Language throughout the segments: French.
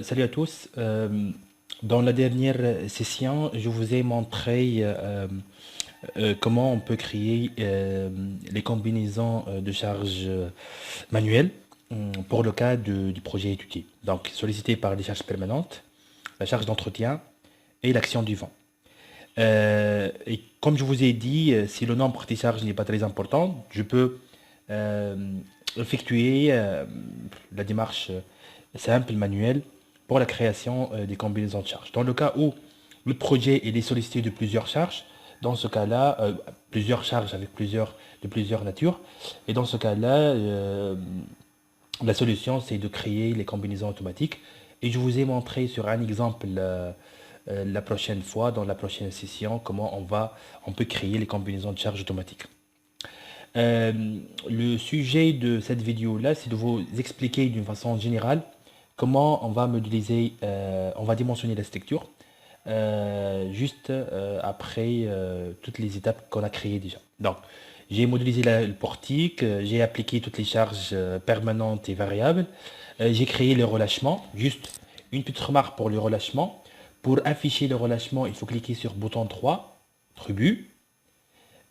Salut à tous. Dans la dernière session, je vous ai montré comment on peut créer les combinaisons de charges manuelles pour le cas du projet étudié. Donc, sollicité par les charges permanentes, la charge d'entretien et l'action du vent. Et comme je vous ai dit, si le nombre des charges n'est pas très important, je peux euh, effectuer la démarche simple, manuelle, pour la création des combinaisons de charges. Dans le cas où le projet est sollicité de plusieurs charges, dans ce cas-là, plusieurs charges avec de plusieurs natures, et dans ce cas-là, la solution c'est de créer les combinaisons automatiques. Et je vous ai montré sur un exemple la prochaine fois, dans la prochaine session, comment on peut créer les combinaisons de charges automatiques. Euh, le sujet de cette vidéo-là, c'est de vous expliquer d'une façon générale comment on va modéliser, on va dimensionner la structure, juste après toutes les étapes qu'on a créées déjà. Donc, j'ai modélisé le portique, j'ai appliqué toutes les charges permanentes et variables, j'ai créé le relâchement, juste une petite remarque pour le relâchement. Pour afficher le relâchement, il faut cliquer sur bouton 3, tribu,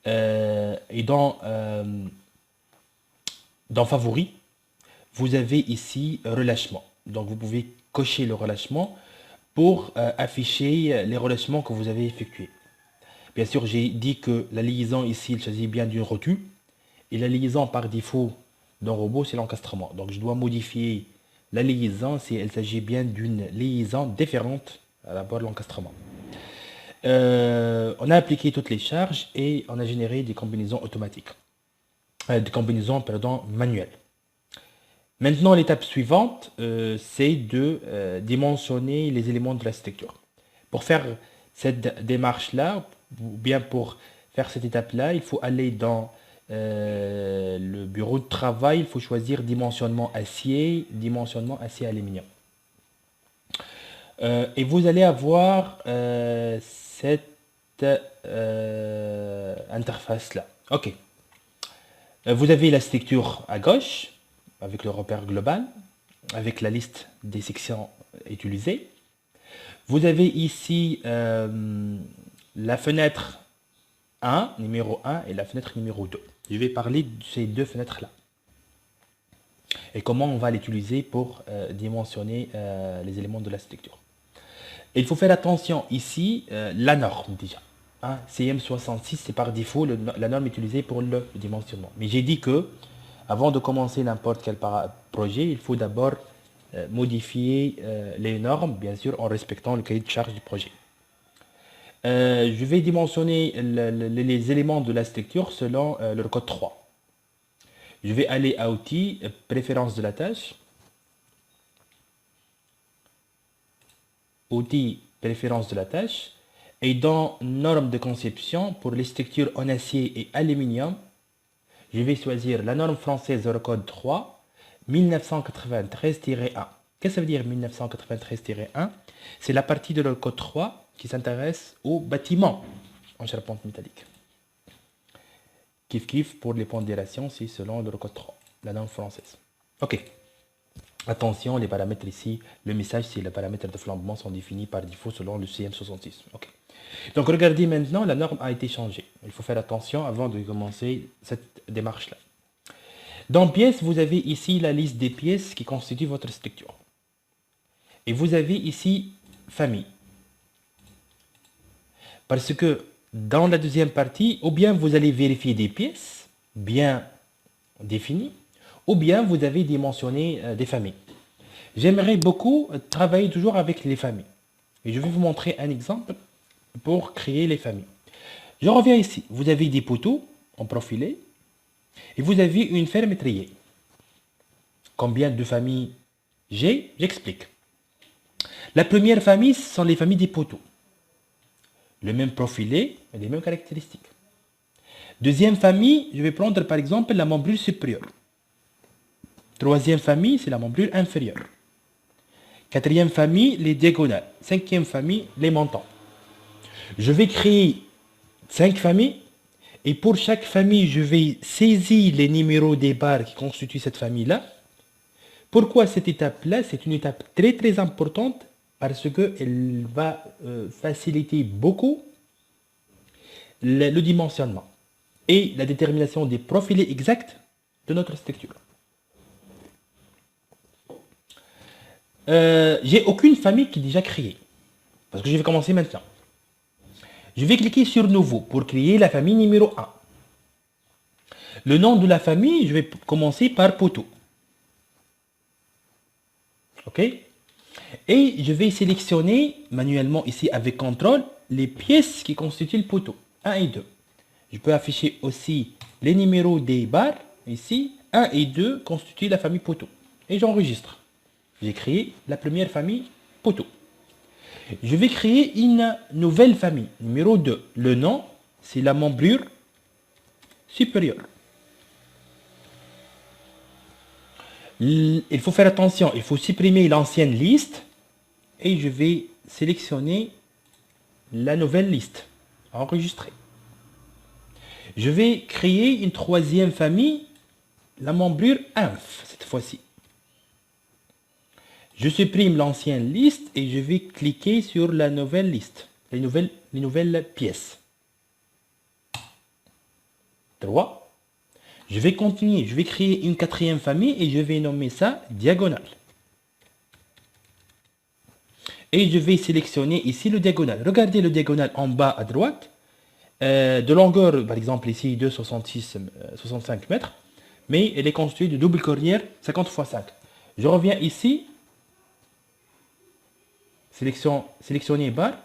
et dans Favoris, vous avez ici relâchement. Donc vous pouvez cocher le relâchement pour afficher les relâchements que vous avez effectués. Bien sûr, j'ai dit que la liaison ici, il s'agit bien d'une rotule. Et la liaison par défaut d'un robot, c'est l'encastrement. Donc je dois modifier la liaison si il s'agit bien d'une liaison différente à la bord de l'encastrement. On a appliqué toutes les charges et on a généré des combinaisons automatiques. Des combinaisons, pardon, manuelles. Maintenant, l'étape suivante, c'est de dimensionner les éléments de la structure. Pour faire cette démarche-là, ou bien pour faire cette étape-là, il faut aller dans le bureau de travail, il faut choisir dimensionnement acier aluminium. Et vous allez avoir cette interface-là. OK. Vous avez la structure à gauche, avec le repère global, avec la liste des sections utilisées. Vous avez ici la fenêtre 1, numéro 1, et la fenêtre numéro 2. Je vais parler de ces deux fenêtres-là. Et comment on va l'utiliser pour dimensionner les éléments de la structure. Il faut faire attention ici, la norme déjà. Hein, CM66, c'est par défaut la norme utilisée pour le dimensionnement. Mais j'ai dit que, avant de commencer n'importe quel projet, il faut d'abord modifier les normes, bien sûr, en respectant le cahier de charge du projet. Je vais dimensionner les éléments de la structure selon le code 3. Je vais aller à Outils, Préférences de la tâche. Outils, Préférences de la tâche. Et dans Normes de conception, pour les structures en acier et aluminium, je vais choisir la norme française Eurocode 3, 1993-1. Qu'est-ce que ça veut dire 1993-1? C'est la partie de l'Eurocode 3 qui s'intéresse aux bâtiments en charpente métallique. Kiff pour les pondérations, c'est selon l'Eurocode 3, la norme française. Ok. Attention, les paramètres ici, le message, c'est les paramètres de flambement sont définis par défaut selon le CM66. Ok. Donc regardez maintenant, la norme a été changée. Il faut faire attention avant de commencer cette démarche-là. Dans pièces, vous avez ici la liste des pièces qui constituent votre structure. Et vous avez ici famille. Parce que dans la deuxième partie, ou bien vous allez vérifier des pièces bien définies, ou bien vous avez dimensionné des familles. J'aimerais beaucoup travailler toujours avec les familles. Et je vais vous montrer un exemple pour créer les familles. Je reviens ici. Vous avez des poteaux en profilé et vous avez une ferme étrier. Combien de familles j'ai? J'explique. La première famille, ce sont les familles des poteaux. Le même profilé et les mêmes caractéristiques. Deuxième famille, je vais prendre par exemple la membrure supérieure. Troisième famille, c'est la membrure inférieure. Quatrième famille, les diagonales. Cinquième famille, les montants. Je vais créer 5 familles et pour chaque famille, je vais saisir les numéros des barres qui constituent cette famille-là Pourquoi cette étape-là? C'est une étape très très importante parce qu'elle va faciliter beaucoup le dimensionnement et la détermination des profilés exacts de notre structure. J'ai aucune famille qui est déjà créée parce que je vais commencer maintenant. Je vais cliquer sur Nouveau pour créer la famille numéro 1. Le nom de la famille, je vais commencer par poteau. OK? Et je vais sélectionner manuellement ici avec CTRL les pièces qui constituent le poteau. 1 et 2. Je peux afficher aussi les numéros des barres. Ici, 1 et 2 constituent la famille poteau. Et j'enregistre. J'ai créé la première famille poteau. Je vais créer une nouvelle famille, numéro 2. Le nom, c'est la membrure supérieure. Il faut faire attention, il faut supprimer l'ancienne liste et je vais sélectionner la nouvelle liste. Enregistrer. Je vais créer une troisième famille, la membrure inf, cette fois-ci. Je supprime l'ancienne liste et je vais cliquer sur la nouvelle liste, les nouvelles pièces. 3. Je vais continuer, je vais créer une quatrième famille et je vais nommer ça diagonale. Et je vais sélectionner ici le diagonale. Regardez le diagonale en bas à droite. De longueur, par exemple ici 2,65 mètres. Mais elle est constituée de double cornière 50 x 5. Je reviens ici. Sélectionner barre.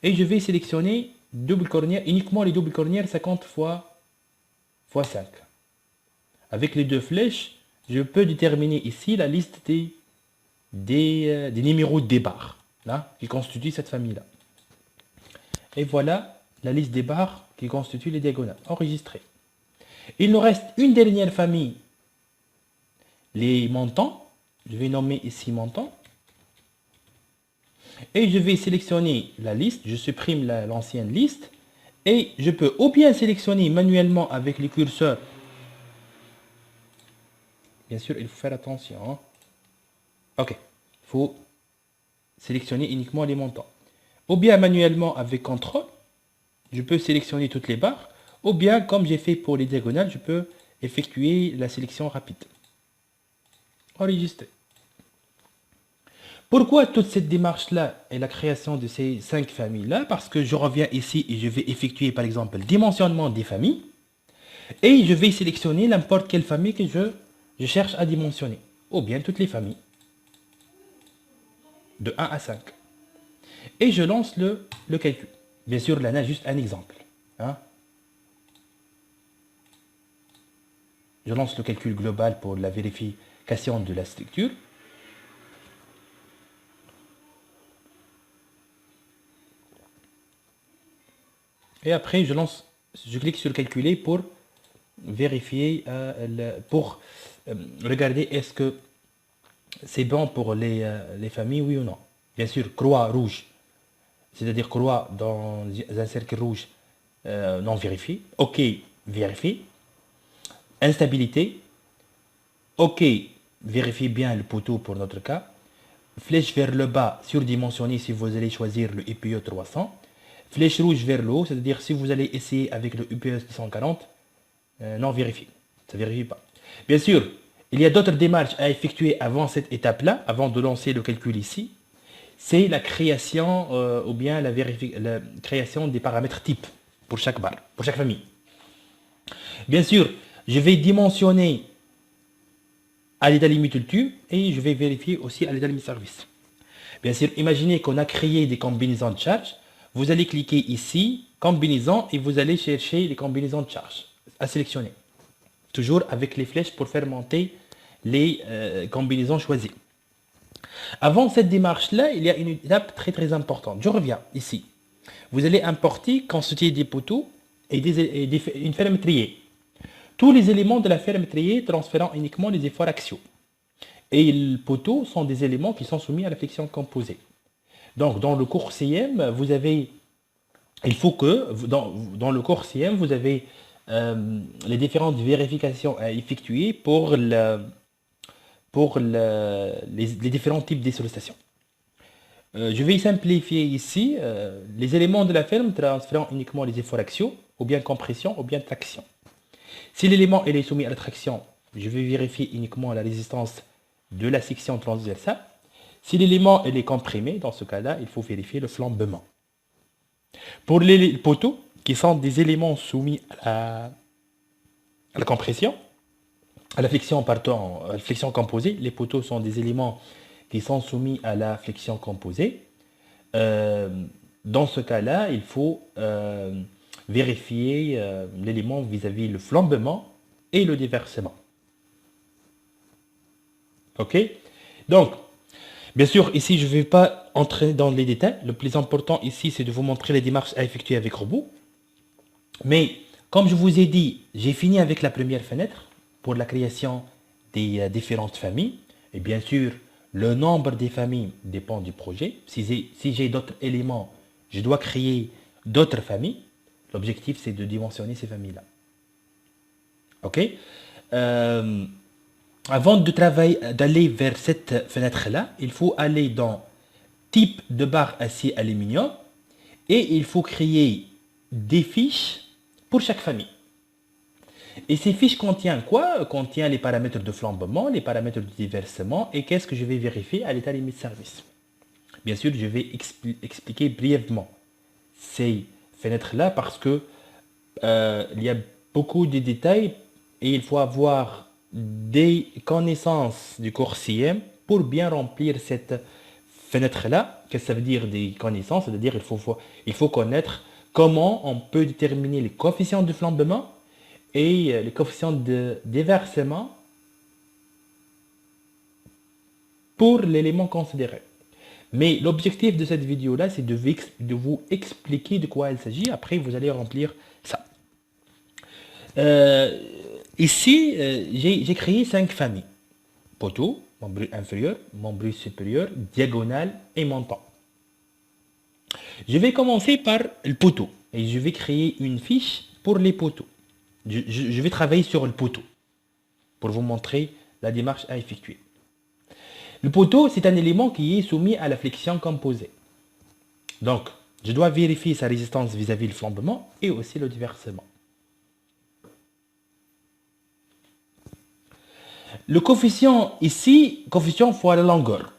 Et je vais sélectionner double cornière, uniquement les doubles cornières 50 x 5. Avec les deux flèches, je peux déterminer ici la liste des numéros des barres là, qui constituent cette famille-là. Et voilà la liste des barres qui constituent les diagonales. Enregistré. Il nous reste une dernière famille, les montants. Je vais nommer ici montant. Et je vais sélectionner la liste. Je supprime l'ancienne liste. Et je peux ou bien sélectionner manuellement avec le curseur. Bien sûr, il faut faire attention. Hein. OK. Il faut sélectionner uniquement les montants. Ou bien manuellement avec CTRL, je peux sélectionner toutes les barres. Ou bien, comme j'ai fait pour les diagonales, je peux effectuer la sélection rapide. Enregistrer. Pourquoi toute cette démarche-là et la création de ces 5 familles-là? Parce que je reviens ici et je vais effectuer par exemple le dimensionnement des familles. Et je vais sélectionner n'importe quelle famille que je cherche à dimensionner. Ou bien toutes les familles. De 1 à 5. Et je lance le calcul. Bien sûr, là, on a juste un exemple. Hein. Je lance le calcul global pour la vérification de la structure. Et après, je clique sur calculer pour vérifier, pour regarder est-ce que c'est bon pour les familles, oui ou non. Bien sûr, croix rouge, c'est-à-dire croix dans un cercle rouge, non vérifié. OK, vérifié. Instabilité. OK, vérifiez bien le poteau pour notre cas. Flèche vers le bas, surdimensionné si vous allez choisir le UPE 300. Flèche rouge vers le haut, c'est-à-dire si vous allez essayer avec le UPE 240, non vérifié. Ça ne vérifie pas. Bien sûr, il y a d'autres démarches à effectuer avant cette étape-là, avant de lancer le calcul ici. C'est la création ou bien la création des paramètres types pour chaque barre, pour chaque famille. Bien sûr, je vais dimensionner à l'état limite ultime et je vais vérifier aussi à l'état limite service. Bien sûr, imaginez qu'on a créé des combinaisons de charge. Vous allez cliquer ici, combinaison, et vous allez chercher les combinaisons de charge à sélectionner. Toujours avec les flèches pour faire monter les combinaisons choisies. Avant cette démarche-là, il y a une étape très très importante. Je reviens ici. Vous allez importer, constituer des poteaux et une fermetrier. Tous les éléments de la fermetrier transférant uniquement les efforts axiaux. Et les poteaux sont des éléments qui sont soumis à la flexion composée. Donc, dans le cours CM, il faut que, dans le cours CM, vous avez les différentes vérifications à effectuer pour pour les différents types d'isolation. Je vais simplifier ici les éléments de la ferme transférant uniquement les efforts axiaux, ou bien compression, ou bien traction. Si l'élément est soumis à la traction, je vais vérifier uniquement la résistance de la section transversale. Si l'élément est comprimé, dans ce cas-là, il faut vérifier le flambement. Pour les poteaux, qui sont des éléments soumis à la compression, à la flexion, pardon, à la flexion composée, les poteaux sont des éléments qui sont soumis à la flexion composée. Dans ce cas-là, il faut vérifier l'élément vis-à-vis le flambement et le déversement. Ok? Donc, bien sûr, ici, je ne vais pas entrer dans les détails. Le plus important ici, c'est de vous montrer les démarches à effectuer avec robot. Mais, comme je vous ai dit, j'ai fini avec la première fenêtre pour la création des différentes familles. Et bien sûr, le nombre des familles dépend du projet. Si j'ai d'autres éléments, je dois créer d'autres familles. L'objectif, c'est de dimensionner ces familles-là. OK? Avant de travailler, d'aller vers cette fenêtre-là, il faut aller dans type de barre acier aluminium et il faut créer des fiches pour chaque famille. Et ces fiches contiennent quoi? Contiennent les paramètres de flambement, les paramètres de déversement et qu'est-ce que je vais vérifier à l'état limite service. Bien sûr, je vais expliquer brièvement ces fenêtres-là parce que il y a beaucoup de détails et il faut avoir des connaissances du cours CM pour bien remplir cette fenêtre-là. Qu'est-ce que ça veut dire des connaissances? C'est-à-dire il faut connaître comment on peut déterminer les coefficients de flambement et les coefficients de déversement pour l'élément considéré. Mais l'objectif de cette vidéo-là, c'est de vous expliquer de quoi il s'agit. Après, vous allez remplir ça. Ici, j'ai créé 5 familles. Poteau, membrure inférieure, membrure supérieure, diagonale et montant. Je vais commencer par le poteau. Et je vais créer une fiche pour les poteaux. Je vais travailler sur le poteau pour vous montrer la démarche à effectuer. Le poteau, c'est un élément qui est soumis à la flexion composée. Donc, je dois vérifier sa résistance vis-à-vis le flambement et aussi le déversement. Le coefficient ici, coefficient fois la longueur.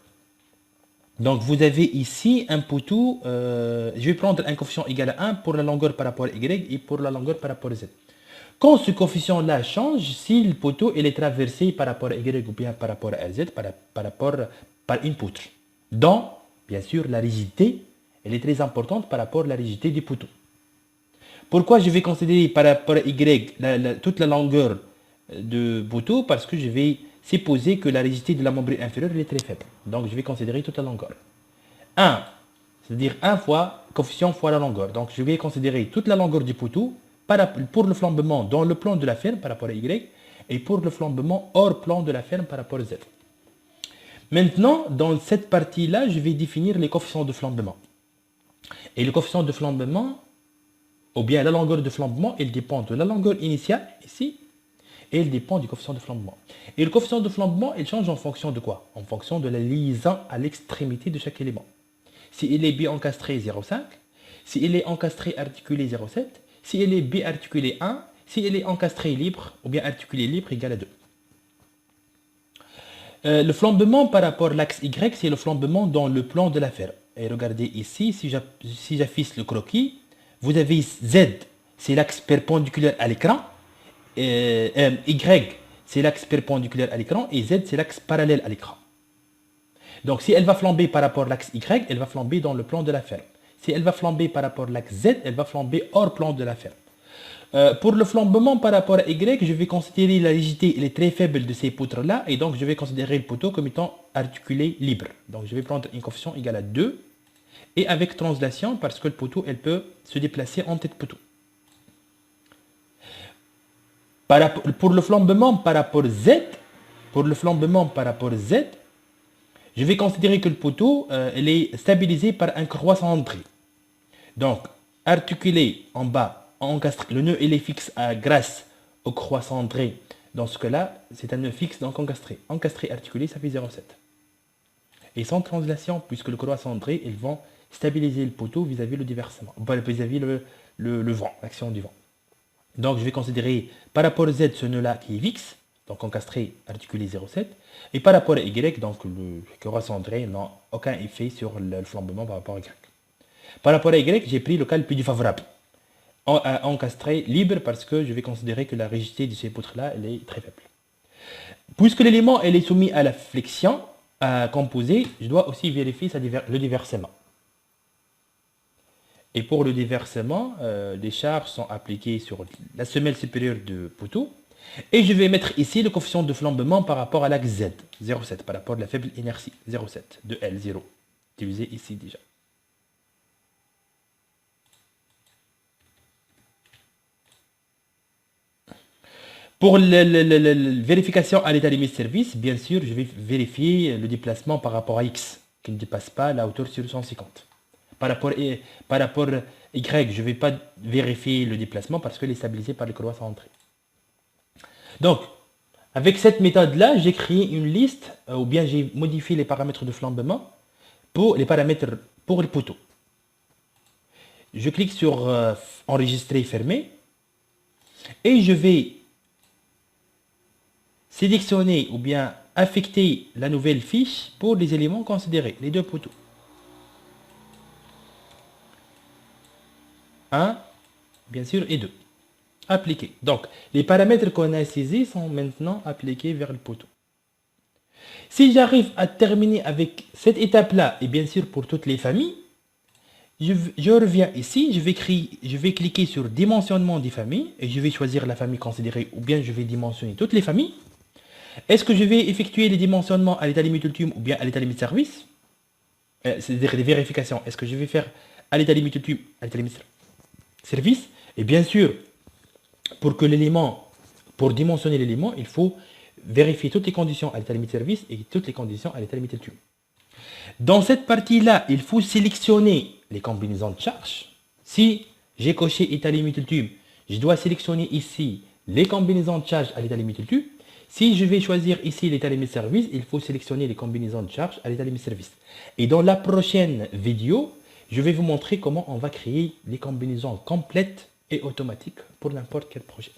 Donc, vous avez ici un poteau, je vais prendre un coefficient égal à 1 pour la longueur par rapport à Y et pour la longueur par rapport à Z. Quand ce coefficient-là change, si le poteau il est traversé par rapport à Y ou bien par rapport à Z, par une poutre. Donc, bien sûr, la rigidité, elle est très importante par rapport à la rigidité du poteau. Pourquoi je vais considérer par rapport à Y toute la longueur de poteau? Parce que je vais supposer que la rigidité de la membrure inférieure est très faible. Donc, je vais considérer toute la longueur. 1, c'est-à-dire 1 fois coefficient fois la longueur. Donc, je vais considérer toute la longueur du poteau pour le flambement dans le plan de la ferme par rapport à Y et pour le flambement hors plan de la ferme par rapport à Z. Maintenant, dans cette partie-là, je vais définir les coefficients de flambement. Et le coefficient de flambement, ou bien la longueur de flambement, il dépend de la longueur initiale, ici, et il dépend du coefficient de flambement. Et le coefficient de flambement, il change en fonction de quoi? En fonction de la liaison à l'extrémité de chaque élément. Si il est bi-encastré 0,5, si il est encastré articulé 0,7, si il est bi-articulé 1, si il est encastré libre, ou bien articulé libre égal à 2. Le flambement par rapport à l'axe Y, c'est le flambement dans le plan de la ferme. Et regardez ici, si j'affiche le croquis, vous avez Z, c'est l'axe perpendiculaire à l'écran, Y, c'est l'axe perpendiculaire à l'écran, et Z, c'est l'axe parallèle à l'écran. Donc, si elle va flamber par rapport à l'axe Y, elle va flamber dans le plan de la ferme. Si elle va flamber par rapport à l'axe Z, elle va flamber hors plan de la ferme. Pour le flambement par rapport à Y, je vais considérer la rigidité, elle est très faible de ces poutres-là, et donc je vais considérer le poteau comme étant articulé libre. Donc, je vais prendre un coefficient égal à 2, et avec translation, parce que le poteau, elle peut se déplacer en tête poteau. Pour le flambement par rapport à Z, je vais considérer que le poteau il est stabilisé par un croix centré. Donc, articulé en bas, encastré, le nœud il est fixe grâce au croix centré Dans ce cas-là, c'est un nœud fixe, donc encastré. Encastré articulé, ça fait 0,7. Et sans translation, puisque le croix centré, ils vont stabiliser le poteau vis-à-vis le déversement, vis-à-vis le vent, l'action du vent. Donc je vais considérer par rapport à Z ce nœud-là qui est fixe, donc encastré, articulé 0,7, et par rapport à Y, donc le croix centré n'a aucun effet sur le flambement par rapport à Y. Par rapport à Y, j'ai pris le cas le plus défavorable. Encastré libre parce que je vais considérer que la rigidité de ces poutres-là, elle est très faible. Puisque l'élément est soumis à la flexion composée, je dois aussi vérifier le déversement. Et pour le déversement, les charges sont appliquées sur la semelle supérieure du poteau. Et je vais mettre ici le coefficient de flambement par rapport à l'axe Z, 0,7, par rapport à la faible inertie, 0,7, de L0, utilisé ici déjà. Pour la vérification à l'état limite service, bien sûr, je vais vérifier le déplacement par rapport à X, qui ne dépasse pas la hauteur sur 150. Par rapport à Y, je ne vais pas vérifier le déplacement parce qu'il est stabilisé par le croix centré. Donc, avec cette méthode-là, j'ai créé une liste, ou bien j'ai modifié les paramètres de flambement pour les paramètres pour le poteau. Je clique sur enregistrer, fermer, et je vais sélectionner ou bien affecter la nouvelle fiche pour les éléments considérés, les deux poteaux. 1, bien sûr, et 2. Appliquer. Donc, les paramètres qu'on a saisis sont maintenant appliqués vers le poteau. Si j'arrive à terminer avec cette étape-là, et bien sûr pour toutes les familles, je reviens ici, je vais cliquer sur dimensionnement des familles, et je vais choisir la famille considérée, ou bien je vais dimensionner toutes les familles. Est-ce que je vais effectuer les dimensionnements à l'état limite ultime ou bien à l'état limite service? C'est-à-dire des vérifications. Est-ce que je vais faire à l'état limite ultime, à l'état limite service? Et bien sûr, pour dimensionner l'élément, il faut vérifier toutes les conditions à l'état limite service et toutes les conditions à l'état limite ultime. Dans cette partie-là, il faut sélectionner les combinaisons de charges. Si j'ai coché état limite ultime, je dois sélectionner ici les combinaisons de charges à l'état limite ultime. Si je vais choisir ici l'état limite service, il faut sélectionner les combinaisons de charges à l'état limite service. Et dans la prochaine vidéo, je vais vous montrer comment on va créer les combinaisons complètes et automatiques pour n'importe quel projet.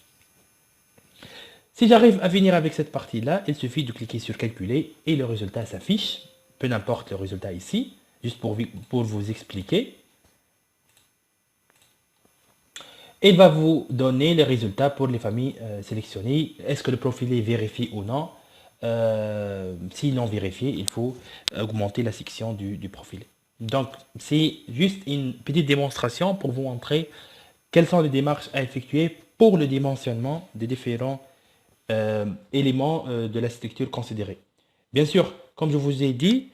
Si j'arrive à venir avec cette partie-là, il suffit de cliquer sur calculer et le résultat s'affiche, peu n'importe le résultat ici, juste pour vous expliquer. Il va vous donner les résultats pour les familles sélectionnées. Est-ce que le profil est vérifié ou non? Si non vérifié, il faut augmenter la section du profil. Donc, c'est juste une petite démonstration pour vous montrer quelles sont les démarches à effectuer pour le dimensionnement des différents éléments de la structure considérée. Bien sûr, comme je vous ai dit,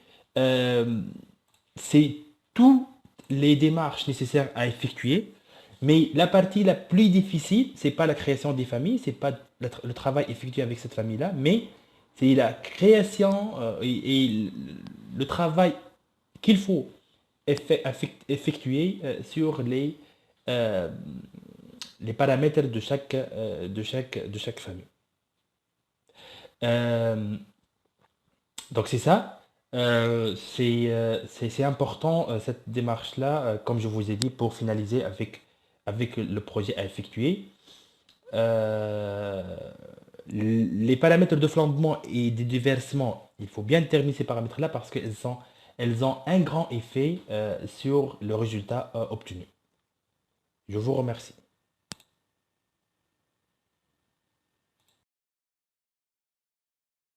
c'est toutes les démarches nécessaires à effectuer. Mais la partie la plus difficile, c'est pas la création des familles, c'est pas le travail effectué avec cette famille-là, mais c'est la création et le travail qu'il faut effectuer sur les paramètres de chaque famille. Donc c'est ça. C'est important cette démarche-là, comme je vous ai dit, pour finaliser avec le projet à effectuer. Les paramètres de flambement et de déversement, il faut bien déterminer ces paramètres-là parce qu'elles ont un grand effet sur le résultat obtenu. Je vous remercie.